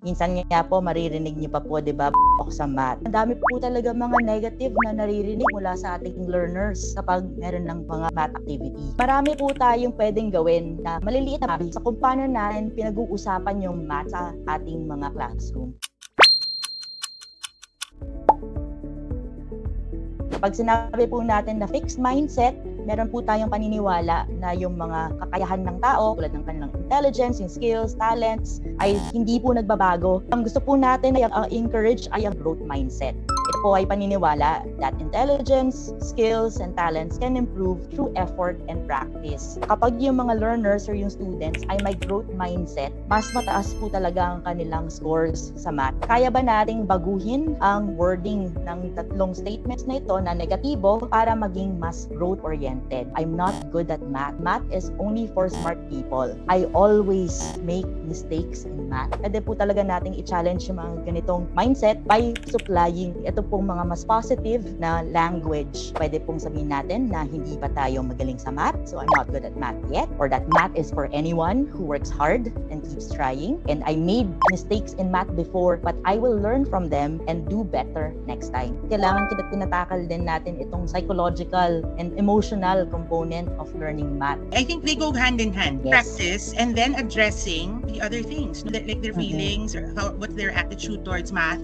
Minsan nga po maririnig niyo pa po, 'di ba, ako sa math. Ang dami po talaga mga negative na naririnig mula sa ating learners kapag meron ng mga math activity. Marami po tayong pwedeng gawin na maliliit na habits sa kung paano natin pinag-uusapan yung math sa ating mga classroom. Pag sinabi po natin na fixed mindset, meron po tayong paniniwala na yung mga kakayahan ng tao, tulad ng kanilang intelligence, yung skills, talents, ay hindi po nagbabago. Ang gusto po natin ay encourage ay ang growth mindset. Ito po ay paniniwala that intelligence, skills, and talents can improve through effort and practice. Kapag yung mga learners or yung students ay may growth mindset, mas mataas po talaga ang kanilang scores sa math. Kaya ba nating baguhin ang wording ng tatlong statements na ito na negatibo para maging mas growth-oriented? I'm not good at math. Math is only for smart people. I always make mistakes in math. Pwede po talaga nating i-challenge yung mga ganitong mindset by supplying ito pong mga mas positive na language. Pwede pong sabihin natin na hindi pa tayo magaling sa math, so I'm not good at math yet, or that math is for anyone who works hard and keeps trying, and I made mistakes in math before, but I will learn from them and do better next time. Kailangan tinatakal din natin itong psychological and emotional component of learning math. I think they go hand in hand. Yes. Practice and then addressing the other things, like their feelings or what's their attitude towards math.